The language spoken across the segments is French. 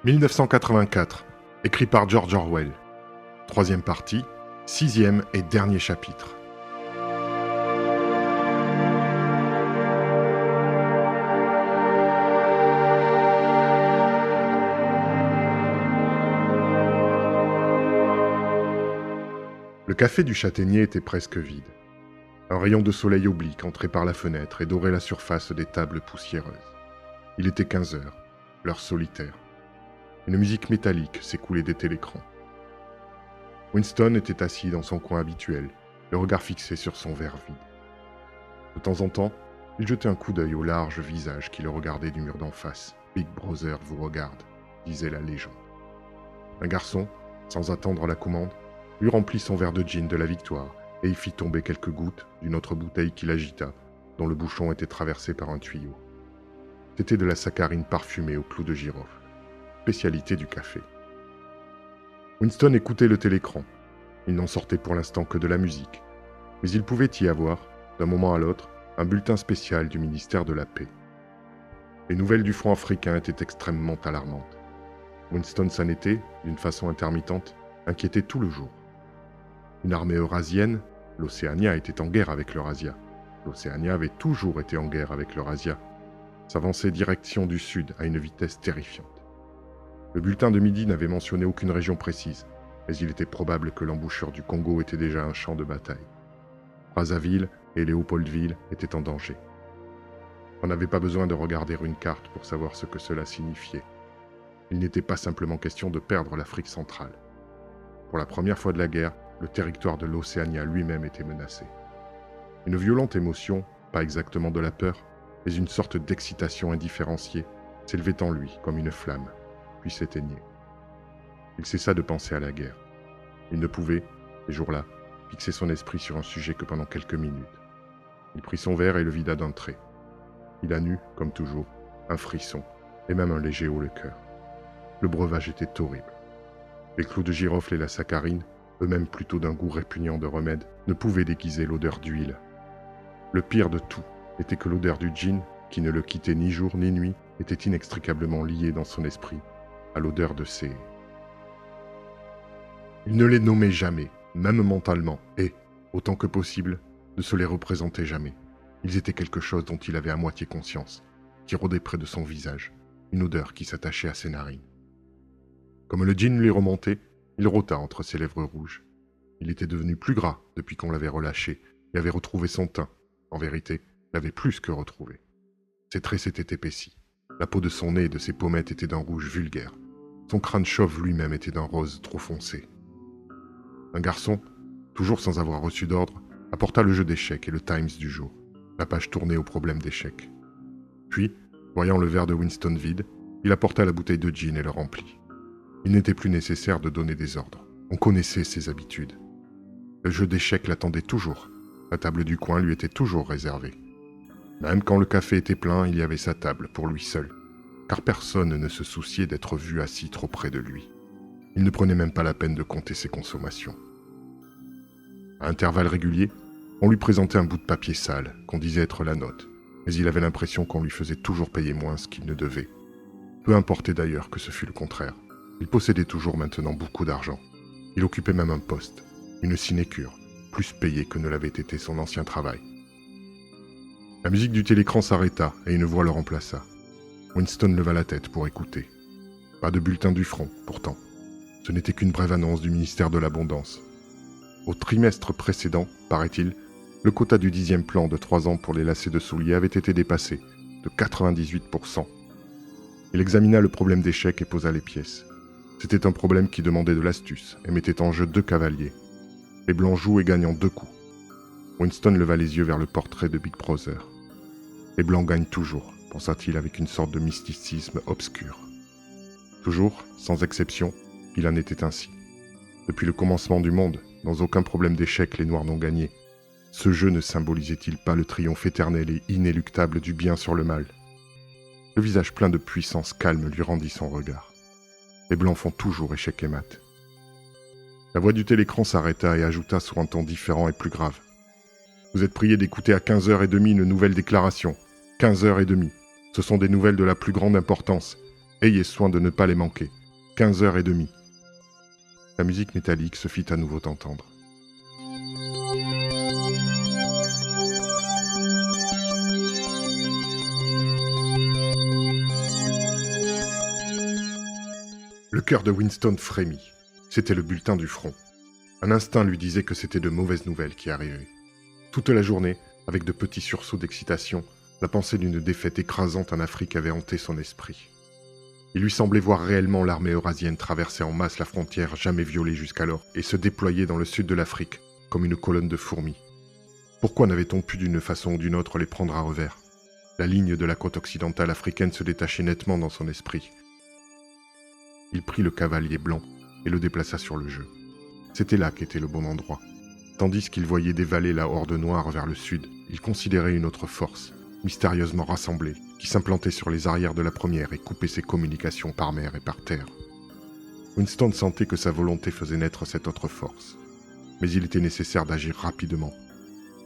1984, écrit par George Orwell. Troisième partie, sixième et dernier chapitre. Le café du Châtaignier était presque vide. Un rayon de soleil oblique entrait par la fenêtre et dorait la surface des tables poussiéreuses. Il était 15 heures, l'heure solitaire. Une musique métallique s'écoulait des télécrans. Winston était assis dans son coin habituel, le regard fixé sur son verre vide. De temps en temps, il jetait un coup d'œil au large visage qui le regardait du mur d'en face. « Big Brother vous regarde », disait la légende. Un garçon, sans attendre la commande, lui remplit son verre de gin de la victoire et y fit tomber quelques gouttes d'une autre bouteille qu'il agita, dont le bouchon était traversé par un tuyau. C'était de la saccharine parfumée au clou de girofle, spécialité du café. Winston écoutait le télécran. Il n'en sortait pour l'instant que de la musique, mais il pouvait y avoir, d'un moment à l'autre, un bulletin spécial du ministère de la Paix. Les nouvelles du front africain étaient extrêmement alarmantes. Winston s'en était, d'une façon intermittente, inquiété tout le jour. Une armée eurasienne, l'Océania était en guerre avec l'Eurasia. L'Océania avait toujours été en guerre avec l'Eurasia, s'avançait direction du sud à une vitesse terrifiante. Le bulletin de midi n'avait mentionné aucune région précise, mais il était probable que l'embouchure du Congo était déjà un champ de bataille. Brazzaville et Léopoldville étaient en danger. On n'avait pas besoin de regarder une carte pour savoir ce que cela signifiait. Il n'était pas simplement question de perdre l'Afrique centrale. Pour la première fois de la guerre, le territoire de l'Océania lui-même était menacé. Une violente émotion, pas exactement de la peur, mais une sorte d'excitation indifférenciée, s'élevait en lui comme une flamme, puis s'éteignait. Il cessa de penser à la guerre. Il ne pouvait, ces jours-là, fixer son esprit sur un sujet que pendant quelques minutes. Il prit son verre et le vida d'un trait. Il a nu, comme toujours, un frisson, et même un léger haut-le-cœur. Le breuvage était horrible. Les clous de girofle et la saccharine, eux-mêmes plutôt d'un goût répugnant de remède, ne pouvaient déguiser l'odeur d'huile. Le pire de tout était que l'odeur du gin, qui ne le quittait ni jour ni nuit, était inextricablement liée dans son esprit à l'odeur de ses... Il ne les nommait jamais, même mentalement, et, autant que possible, ne se les représentait jamais. Ils étaient quelque chose dont il avait à moitié conscience, qui rôdait près de son visage, une odeur qui s'attachait à ses narines. Comme le gin lui remontait, il rôta entre ses lèvres rouges. Il était devenu plus gras depuis qu'on l'avait relâché et avait retrouvé son teint. En vérité, l'avait plus que retrouvé. Ses traits s'étaient épaissis. La peau de son nez et de ses pommettes était d'un rouge vulgaire. Son crâne chauve lui-même était d'un rose trop foncé. Un garçon, toujours sans avoir reçu d'ordre, apporta le jeu d'échecs et le Times du jour. La page tournait au problème d'échecs. Puis, voyant le verre de Winston vide, il apporta la bouteille de gin et le remplit. Il n'était plus nécessaire de donner des ordres. On connaissait ses habitudes. Le jeu d'échecs l'attendait toujours. La table du coin lui était toujours réservée. Même quand le café était plein, il y avait sa table pour lui seul, car personne ne se souciait d'être vu assis trop près de lui. Il ne prenait même pas la peine de compter ses consommations. À intervalles réguliers, on lui présentait un bout de papier sale, qu'on disait être la note, mais il avait l'impression qu'on lui faisait toujours payer moins ce qu'il ne devait. Peu importait d'ailleurs que ce fût le contraire. Il possédait toujours maintenant beaucoup d'argent. Il occupait même un poste, une sinécure, plus payée que ne l'avait été son ancien travail. La musique du télécran s'arrêta et une voix le remplaça. Winston leva la tête pour écouter. Pas de bulletin du front, pourtant. Ce n'était qu'une brève annonce du ministère de l'Abondance. Au trimestre précédent, paraît-il, le quota du 10e plan de 3 ans pour les lacets de souliers avait été dépassé, de 98%. Il examina le problème d'échec et posa les pièces. C'était un problème qui demandait de l'astuce et mettait en jeu 2 cavaliers. Les blancs jouent et gagnent en 2 coups. Winston leva les yeux vers le portrait de Big Brother. Les blancs gagnent toujours, pensa-t-il avec une sorte de mysticisme obscur. Toujours, sans exception, il en était ainsi. Depuis le commencement du monde, dans aucun problème d'échec les noirs n'ont gagné. Ce jeu ne symbolisait-il pas le triomphe éternel et inéluctable du bien sur le mal ? Le visage plein de puissance calme lui rendit son regard. Les blancs font toujours échec et mat. La voix du télécran s'arrêta et ajouta sur un ton différent et plus grave. Vous êtes priés d'écouter à 15h30 une nouvelle déclaration. 15h30. Ce sont des nouvelles de la plus grande importance. Ayez soin de ne pas les manquer. 15h30. La musique métallique se fit à nouveau entendre. Le cœur de Winston frémit. C'était le bulletin du front. Un instinct lui disait que c'était de mauvaises nouvelles qui arrivaient. Toute la journée, avec de petits sursauts d'excitation, la pensée d'une défaite écrasante en Afrique avait hanté son esprit. Il lui semblait voir réellement l'armée eurasienne traverser en masse la frontière jamais violée jusqu'alors et se déployer dans le sud de l'Afrique comme une colonne de fourmis. Pourquoi n'avait-on pu d'une façon ou d'une autre les prendre à revers? La ligne de la côte occidentale africaine se détachait nettement dans son esprit. Il prit le cavalier blanc et le déplaça sur le jeu. C'était là qu'était le bon endroit. Tandis qu'il voyait dévaler la horde noire vers le sud, il considérait une autre force, mystérieusement rassemblée, qui s'implantait sur les arrières de la première et coupait ses communications par mer et par terre. Winston sentait que sa volonté faisait naître cette autre force. Mais il était nécessaire d'agir rapidement.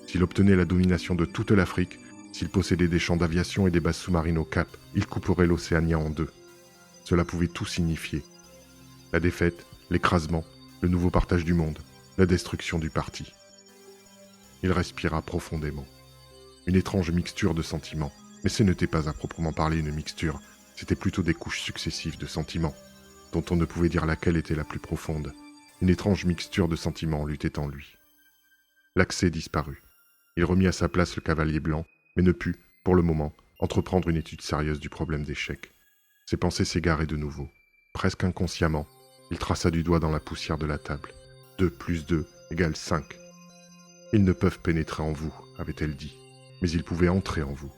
S'il obtenait la domination de toute l'Afrique, s'il possédait des champs d'aviation et des bases sous-marines au Cap, il couperait l'Océania en deux. Cela pouvait tout signifier. La défaite, l'écrasement, le nouveau partage du monde, la destruction du parti. Il respira profondément. Une étrange mixture de sentiments. Mais ce n'était pas à proprement parler une mixture, c'était plutôt des couches successives de sentiments, dont on ne pouvait dire laquelle était la plus profonde. Une étrange mixture de sentiments luttait en lui. L'accès disparut. Il remit à sa place le cavalier blanc, mais ne put, pour le moment, entreprendre une étude sérieuse du problème d'échec. Ses pensées s'égaraient de nouveau. Presque inconsciemment, il traça du doigt dans la poussière de la table. 2 + 2 = 5. Ils ne peuvent pénétrer en vous, avait-elle dit, mais ils pouvaient entrer en vous.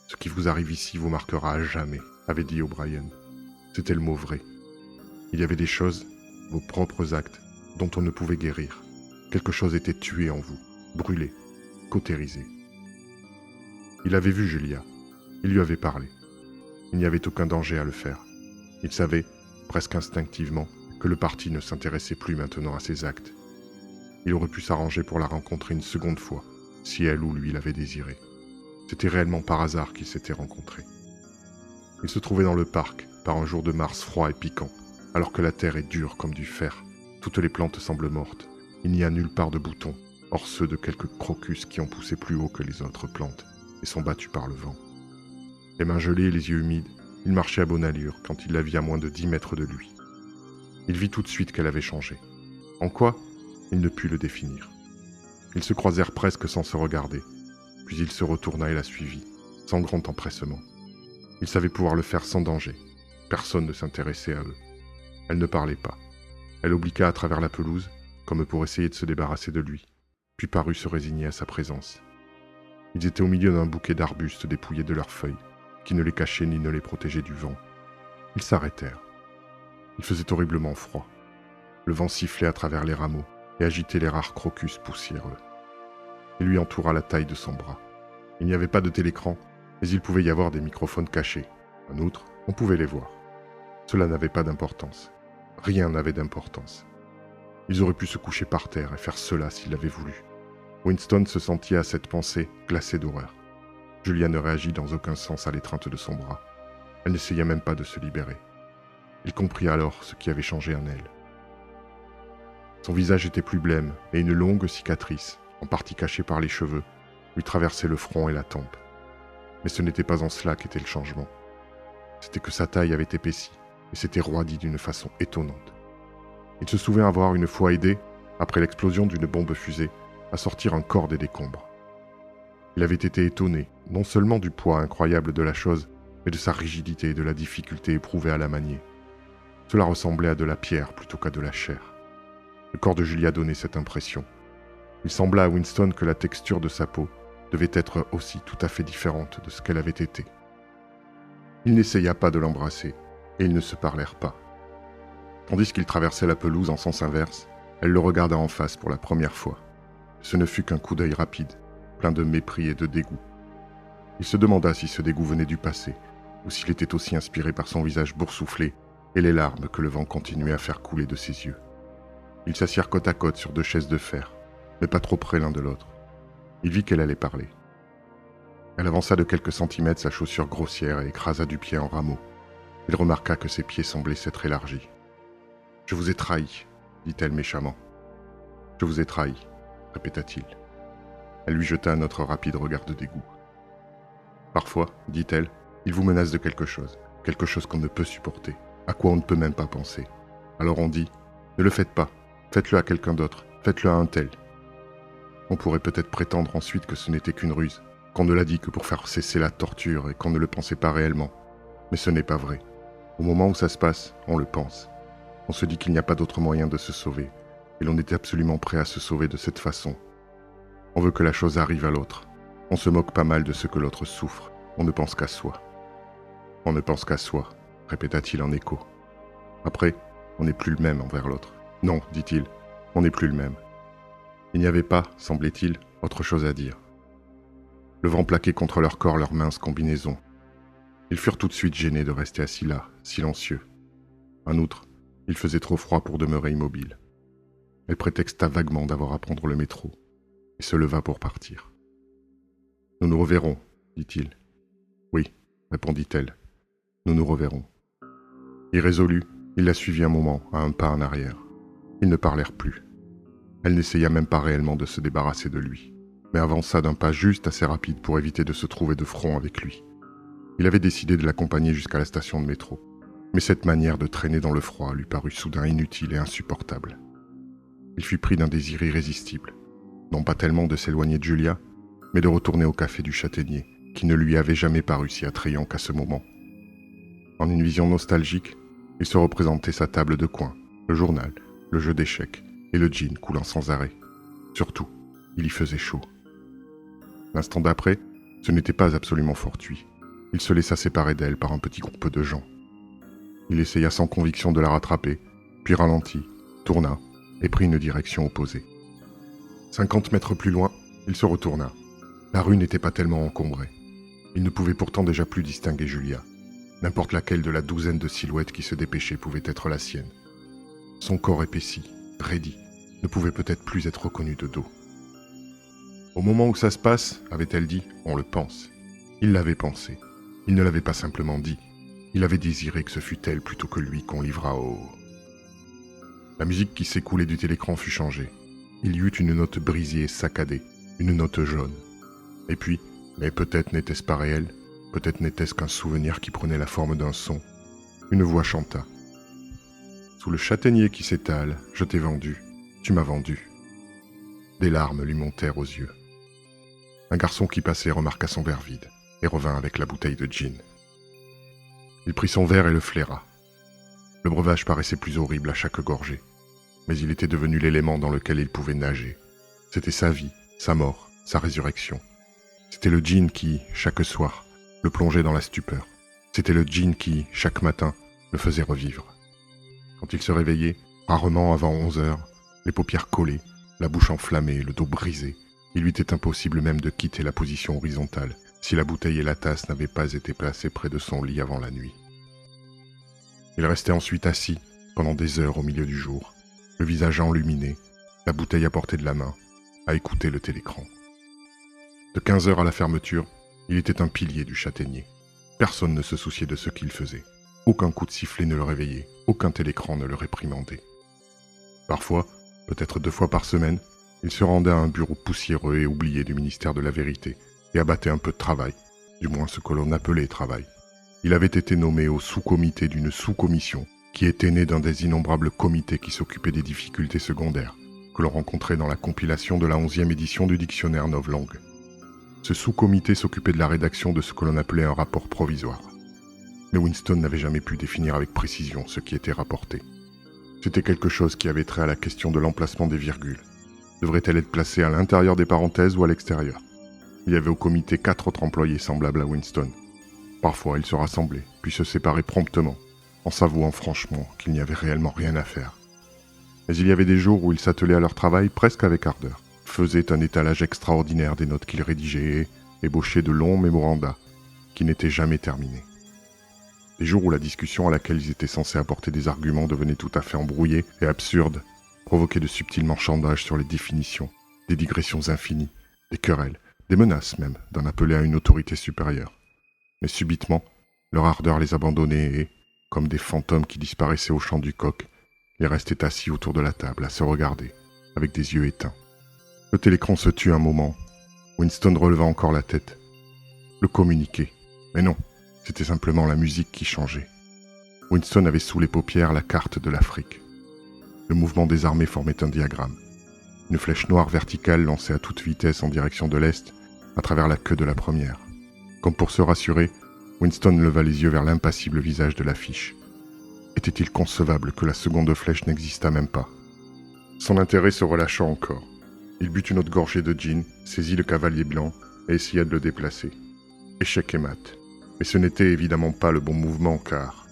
Ce qui vous arrive ici vous marquera à jamais, avait dit O'Brien. C'était le mot vrai. Il y avait des choses, vos propres actes, dont on ne pouvait guérir. Quelque chose était tué en vous, brûlé, cautérisé. Il avait vu Julia. Il lui avait parlé. Il n'y avait aucun danger à le faire. Il savait, presque instinctivement, que le parti ne s'intéressait plus maintenant à ses actes. Il aurait pu s'arranger pour la rencontrer une seconde fois, si elle ou lui l'avait désiré. C'était réellement par hasard qu'ils s'étaient rencontrés. Ils se trouvaient dans le parc, par un jour de mars froid et piquant, alors que la terre est dure comme du fer. Toutes les plantes semblent mortes. Il n'y a nulle part de boutons, hors ceux de quelques crocus qui ont poussé plus haut que les autres plantes et sont battus par le vent. Les mains gelées et les yeux humides, il marchait à bonne allure quand il la vit à moins de 10 mètres de lui. Il vit tout de suite qu'elle avait changé. En quoi? Il ne put le définir. Ils se croisèrent presque sans se regarder. Puis il se retourna et la suivit, sans grand empressement. Il savait pouvoir le faire sans danger. Personne ne s'intéressait à eux. Elle ne parlait pas. Elle obliqua à travers la pelouse, comme pour essayer de se débarrasser de lui, puis parut se résigner à sa présence. Ils étaient au milieu d'un bouquet d'arbustes dépouillés de leurs feuilles, qui ne les cachaient ni ne les protégeaient du vent. Ils s'arrêtèrent. Il faisait horriblement froid. Le vent sifflait à travers les rameaux et agitait les rares crocus poussiéreux. Il lui entoura la taille de son bras. Il n'y avait pas de télécran, mais il pouvait y avoir des microphones cachés. En outre, on pouvait les voir. Cela n'avait pas d'importance. Rien n'avait d'importance. Ils auraient pu se coucher par terre et faire cela s'ils l'avaient voulu. Winston se sentit à cette pensée glacé d'horreur. Julia ne réagit dans aucun sens à l'étreinte de son bras. Elle n'essaya même pas de se libérer. Il comprit alors ce qui avait changé en elle. Son visage était plus blême et une longue cicatrice, en partie cachée par les cheveux, lui traversait le front et la tempe. Mais ce n'était pas en cela qu'était le changement. C'était que sa taille avait épaissi et s'était roidie d'une façon étonnante. Il se souvint avoir une fois aidé, après l'explosion d'une bombe fusée, à sortir un corps des décombres. Il avait été étonné, non seulement du poids incroyable de la chose, mais de sa rigidité et de la difficulté éprouvée à la manier. Cela ressemblait à de la pierre plutôt qu'à de la chair. Le corps de Julia donnait cette impression. Il sembla à Winston que la texture de sa peau devait être aussi tout à fait différente de ce qu'elle avait été. Il n'essaya pas de l'embrasser, et ils ne se parlèrent pas. Tandis qu'il traversait la pelouse en sens inverse, elle le regarda en face pour la première fois. Ce ne fut qu'un coup d'œil rapide, plein de mépris et de dégoût. Il se demanda si ce dégoût venait du passé, ou s'il était aussi inspiré par son visage boursouflé et les larmes que le vent continuait à faire couler de ses yeux. Ils s'assirent côte à côte sur 2 chaises de fer, mais pas trop près l'un de l'autre. Il vit qu'elle allait parler. Elle avança de quelques centimètres sa chaussure grossière et écrasa du pied en rameau. Il remarqua que ses pieds semblaient s'être élargis. « Je vous ai trahi, dit-elle méchamment. « Je vous ai trahi, répéta-t-il. Elle lui jeta un autre rapide regard de dégoût. Parfois, dit-elle, il vous menace de quelque chose qu'on ne peut supporter, à quoi on ne peut même pas penser. Alors on dit, ne le faites pas, faites-le à quelqu'un d'autre, faites-le à un tel. On pourrait peut-être prétendre ensuite que ce n'était qu'une ruse, qu'on ne l'a dit que pour faire cesser la torture et qu'on ne le pensait pas réellement. Mais ce n'est pas vrai. Au moment où ça se passe, on le pense. On se dit qu'il n'y a pas d'autre moyen de se sauver, et l'on est absolument prêt à se sauver de cette façon. On veut que la chose arrive à l'autre. On se moque pas mal de ce que l'autre souffre. On ne pense qu'à soi. On ne pense qu'à soi, répéta-t-il en écho. Après, on n'est plus le même envers l'autre. Non, dit-il, on n'est plus le même. Il n'y avait pas, semblait-il, autre chose à dire. Le vent plaquait contre leur corps leurs minces combinaisons. Ils furent tout de suite gênés de rester assis là, silencieux. En outre, il faisait trop froid pour demeurer immobile. Elle prétexta vaguement d'avoir à prendre le métro et se leva pour partir. « Nous nous reverrons, dit-il. »« Oui, répondit-elle. Nous nous reverrons. » Irrésolu, il la suivit un moment, à un pas en arrière. Ils ne parlèrent plus. Elle n'essaya même pas réellement de se débarrasser de lui, mais avança d'un pas juste assez rapide pour éviter de se trouver de front avec lui. Il avait décidé de l'accompagner jusqu'à la station de métro, mais cette manière de traîner dans le froid lui parut soudain inutile et insupportable. Il fut pris d'un désir irrésistible, non pas tellement de s'éloigner de Julia, mais de retourner au café du Châtaignier, qui ne lui avait jamais paru si attrayant qu'à ce moment. En une vision nostalgique, il se représentait sa table de coin, le journal, le jeu d'échecs et le gin coulant sans arrêt. Surtout, il y faisait chaud. L'instant d'après, ce n'était pas absolument fortuit. Il se laissa séparer d'elle par un petit groupe de gens. Il essaya sans conviction de la rattraper, puis ralentit, tourna et prit une direction opposée. 50 mètres plus loin, il se retourna. La rue n'était pas tellement encombrée. Il ne pouvait pourtant déjà plus distinguer Julia. N'importe laquelle de la douzaine de silhouettes qui se dépêchaient pouvait être la sienne. Son corps épaissi, raidi, ne pouvait peut-être plus être reconnu de dos. « Au moment où ça se passe, avait-elle dit, on le pense. » Il l'avait pensé. Il ne l'avait pas simplement dit. Il avait désiré que ce fût elle plutôt que lui qu'on livra au... La musique qui s'écoulait du télécran fut changée. Il y eut une note brisée et saccadée, une note jaune. Et puis, mais peut-être n'était-ce pas réel, peut-être n'était-ce qu'un souvenir qui prenait la forme d'un son. Une voix chanta. « Sous le châtaignier qui s'étale, je t'ai vendu, tu m'as vendu. » Des larmes lui montèrent aux yeux. Un garçon qui passait remarqua son verre vide et revint avec la bouteille de gin. Il prit son verre et le flaira. Le breuvage paraissait plus horrible à chaque gorgée, mais il était devenu l'élément dans lequel il pouvait nager. C'était sa vie, sa mort, sa résurrection. C'était le gin qui, chaque soir, le plongeait dans la stupeur. C'était le gin qui, chaque matin, le faisait revivre. Quand il se réveillait, rarement avant 11 heures, les paupières collées, la bouche enflammée, le dos brisé, il lui était impossible même de quitter la position horizontale si la bouteille et la tasse n'avaient pas été placées près de son lit avant la nuit. Il restait ensuite assis pendant des heures au milieu du jour, le visage enluminé, la bouteille à portée de la main, à écouter le télécran. De 15 heures à la fermeture, il était un pilier du châtaignier. Personne ne se souciait de ce qu'il faisait. Aucun coup de sifflet ne le réveillait, aucun télécran ne le réprimandait. Parfois, peut-être 2 fois par semaine, il se rendait à un bureau poussiéreux et oublié du ministère de la Vérité et abattait un peu de travail, du moins ce que l'on appelait travail. Il avait été nommé au sous-comité d'une sous-commission qui était née d'un des innombrables comités qui s'occupaient des difficultés secondaires que l'on rencontrait dans la compilation de la 11e édition du dictionnaire novlangue. Ce sous-comité s'occupait de la rédaction de ce que l'on appelait un rapport provisoire. Mais Winston n'avait jamais pu définir avec précision ce qui était rapporté. C'était quelque chose qui avait trait à la question de l'emplacement des virgules. Devrait-elle être placée à l'intérieur des parenthèses ou à l'extérieur? Il y avait au comité 4 autres employés semblables à Winston. Parfois, ils se rassemblaient, puis se séparaient promptement, en s'avouant franchement qu'il n'y avait réellement rien à faire. Mais il y avait des jours où ils s'attelaient à leur travail presque avec ardeur, faisaient un étalage extraordinaire des notes qu'ils rédigeaient et ébauchaient de longs mémoranda qui n'étaient jamais terminés. Des jours où la discussion à laquelle ils étaient censés apporter des arguments devenait tout à fait embrouillée et absurde, provoquait de subtils marchandages sur les définitions, des digressions infinies, des querelles, des menaces même d'en appeler à une autorité supérieure. Mais subitement, leur ardeur les abandonnait et, comme des fantômes qui disparaissaient au chant du coq, ils restaient assis autour de la table, à se regarder, avec des yeux éteints. Le télécran se tut un moment. Winston releva encore la tête. Le communiqué. Mais non, c'était simplement la musique qui changeait. Winston avait sous les paupières la carte de l'Afrique. Le mouvement des armées formait un diagramme. Une flèche noire verticale lancée à toute vitesse en direction de l'est, à travers la queue de la première. Comme pour se rassurer, Winston leva les yeux vers l'impassible visage de l'affiche. Était-il concevable que la seconde flèche n'existât même pas? Son intérêt se relâcha encore. Il but une autre gorgée de gin, saisit le cavalier blanc et essaya de le déplacer. Échec et mat. Mais ce n'était évidemment pas le bon mouvement car...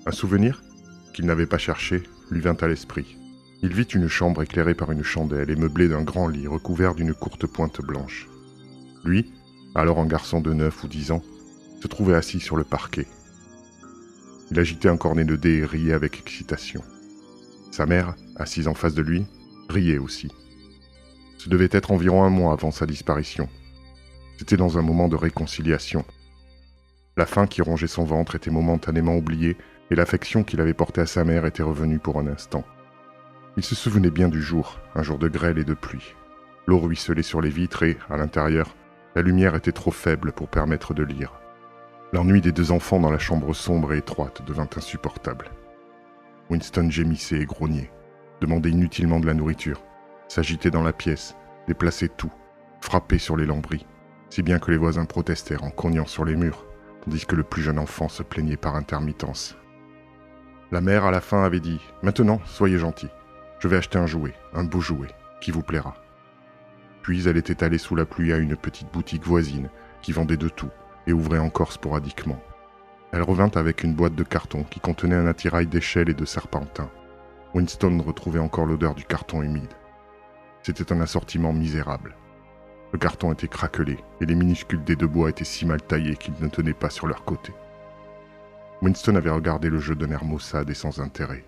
Un souvenir, qu'il n'avait pas cherché, lui vint à l'esprit. Il vit une chambre éclairée par une chandelle et meublée d'un grand lit recouvert d'une courte pointe blanche. Lui, alors un garçon de 9 ou 10 ans, se trouvait assis sur le parquet. Il agitait un cornet de dés et riait avec excitation. Sa mère, assise en face de lui, riait aussi. Ce devait être environ un mois avant sa disparition. C'était dans un moment de réconciliation. La faim qui rongeait son ventre était momentanément oubliée et l'affection qu'il avait portée à sa mère était revenue pour un instant. Il se souvenait bien du jour, un jour de grêle et de pluie. L'eau ruisselait sur les vitres et, à l'intérieur, la lumière était trop faible pour permettre de lire. L'ennui des deux enfants dans la chambre sombre et étroite devint insupportable. Winston gémissait et grognait, demandait inutilement de la nourriture, s'agitait dans la pièce, déplaçait tout, frappait sur les lambris, si bien que les voisins protestèrent en cognant sur les murs, tandis que le plus jeune enfant se plaignait par intermittence. La mère, à la fin, avait dit « Maintenant, soyez gentils. Je vais acheter un jouet, un beau jouet, qui vous plaira. » Puis elle était allée sous la pluie à une petite boutique voisine qui vendait de tout et ouvrait encore sporadiquement. Elle revint avec une boîte de carton qui contenait un attirail d'échelles et de serpentins. Winston retrouvait encore l'odeur du carton humide. C'était un assortiment misérable. Le carton était craquelé et les minuscules dés de bois étaient si mal taillés qu'ils ne tenaient pas sur leur côté. Winston avait regardé le jeu d'un air maussade et sans intérêt.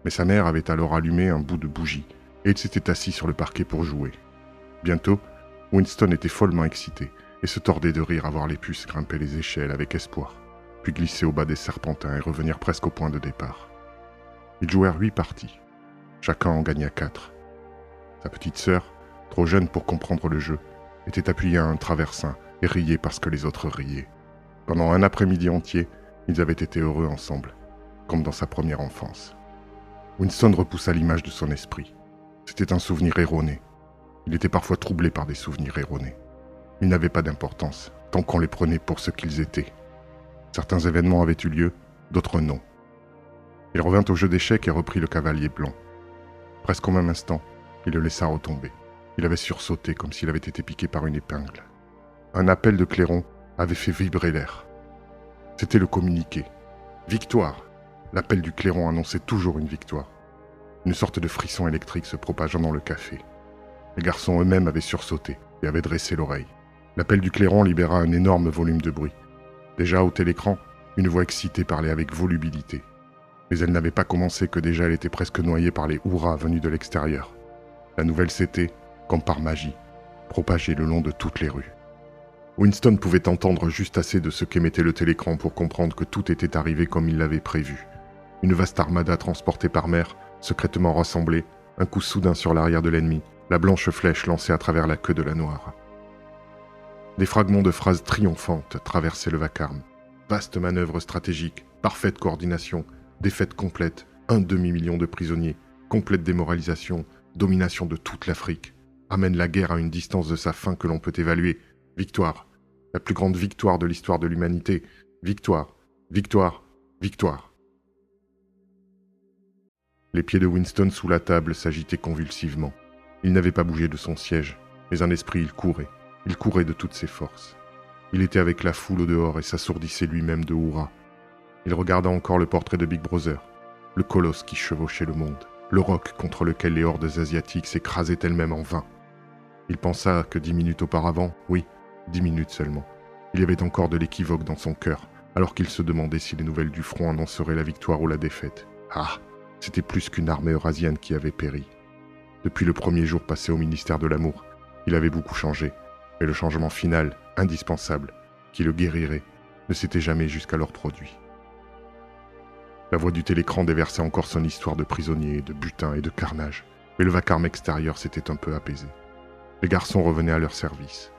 Mais sa mère avait alors allumé un bout de bougie et il s'était assis sur le parquet pour jouer. Bientôt, Winston était follement excité et se tordait de rire à voir les puces grimper les échelles avec espoir, puis glisser au bas des serpentins et revenir presque au point de départ. Ils jouèrent 8 parties. Chacun en gagna 4. Sa petite sœur, trop jeune pour comprendre le jeu, était appuyée à un traversin et riait parce que les autres riaient. Pendant un après-midi entier, ils avaient été heureux ensemble, comme dans sa première enfance. Winston repoussa l'image de son esprit. C'était un souvenir erroné. Il était parfois troublé par des souvenirs erronés. Ils n'avaient pas d'importance, tant qu'on les prenait pour ce qu'ils étaient. Certains événements avaient eu lieu, d'autres non. Il revint au jeu d'échecs et reprit le cavalier blanc. Presque au même instant, il le laissa retomber. Il avait sursauté comme s'il avait été piqué par une épingle. Un appel de clairon avait fait vibrer l'air. C'était le communiqué. Victoire! L'appel du clairon annonçait toujours une victoire. Une sorte de frisson électrique se propageant dans le café. Les garçons eux-mêmes avaient sursauté et avaient dressé l'oreille. L'appel du clairon libéra un énorme volume de bruit. Déjà au télécran, une voix excitée parlait avec volubilité. Mais elle n'avait pas commencé que déjà elle était presque noyée par les hurrahs venus de l'extérieur. La nouvelle s'était, comme par magie, propagée le long de toutes les rues. Winston pouvait entendre juste assez de ce qu'émettait le télécran pour comprendre que tout était arrivé comme il l'avait prévu. Une vaste armada transportée par mer, secrètement rassemblée, un coup soudain sur l'arrière de l'ennemi, la blanche flèche lancée à travers la queue de la noire. Des fragments de phrases triomphantes traversaient le vacarme. Vaste manœuvre stratégique, parfaite coordination, défaite complète, 1 demi-million de prisonniers, complète démoralisation, domination de toute l'Afrique, amène la guerre à une distance de sa fin que l'on peut évaluer. Victoire, la plus grande victoire de l'histoire de l'humanité. Victoire, victoire, victoire. Les pieds de Winston sous la table s'agitaient convulsivement. Il n'avait pas bougé de son siège, mais en esprit il courait de toutes ses forces. Il était avec la foule au dehors et s'assourdissait lui-même de hurrahs. Il regarda encore le portrait de Big Brother, le colosse qui chevauchait le monde, le roc contre lequel les hordes asiatiques s'écrasaient elles-mêmes en vain. Il pensa que 10 minutes auparavant, oui, 10 minutes seulement, il y avait encore de l'équivoque dans son cœur, alors qu'il se demandait si les nouvelles du front annonceraient la victoire ou la défaite. Ah, c'était plus qu'une armée eurasienne qui avait péri. Depuis le premier jour passé au ministère de l'Amour, il avait beaucoup changé, mais le changement final, indispensable, qui le guérirait, ne s'était jamais jusqu'alors produit. La voix du télécran déversait encore son histoire de prisonniers, de butin et de carnage, mais le vacarme extérieur s'était un peu apaisé. Les garçons revenaient à leur service.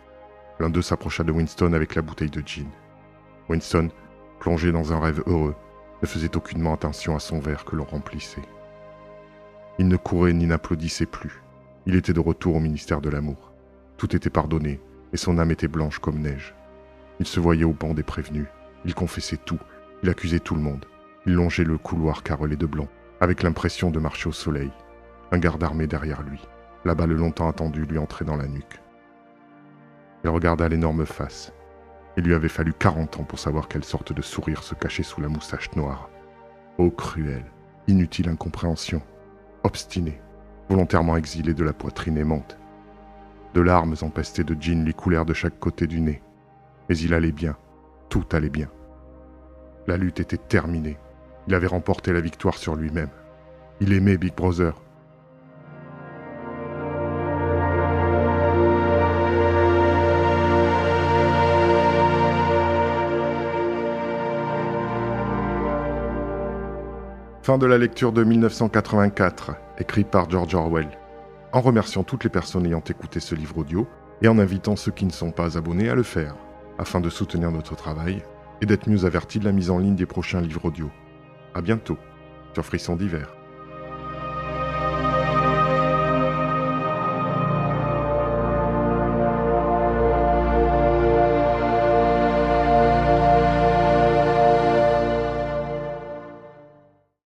L'un d'eux s'approcha de Winston avec la bouteille de gin. Winston, plongé dans un rêve heureux, ne faisait aucunement attention à son verre que l'on remplissait. Il ne courait ni n'applaudissait plus. Il était de retour au ministère de l'Amour. Tout était pardonné, et son âme était blanche comme neige. Il se voyait au banc des prévenus. Il confessait tout. Il accusait tout le monde. Il longeait le couloir carrelé de blanc, avec l'impression de marcher au soleil. Un garde armé derrière lui. La balle longtemps attendue lui entrait dans la nuque. Il regarda l'énorme face. Il lui avait fallu 40 ans pour savoir quelle sorte de sourire se cachait sous la moustache noire. Oh cruel, inutile incompréhension, obstiné, volontairement exilé de la poitrine aimante. De larmes empestées de gin lui coulèrent de chaque côté du nez. Mais il allait bien, tout allait bien. La lutte était terminée. Il avait remporté la victoire sur lui-même. Il aimait Big Brother. Fin de la lecture de 1984, écrit par George Orwell. En remerciant toutes les personnes ayant écouté ce livre audio et en invitant ceux qui ne sont pas abonnés à le faire, afin de soutenir notre travail et d'être mieux avertis de la mise en ligne des prochains livres audio. À bientôt sur Frisson d'hiver.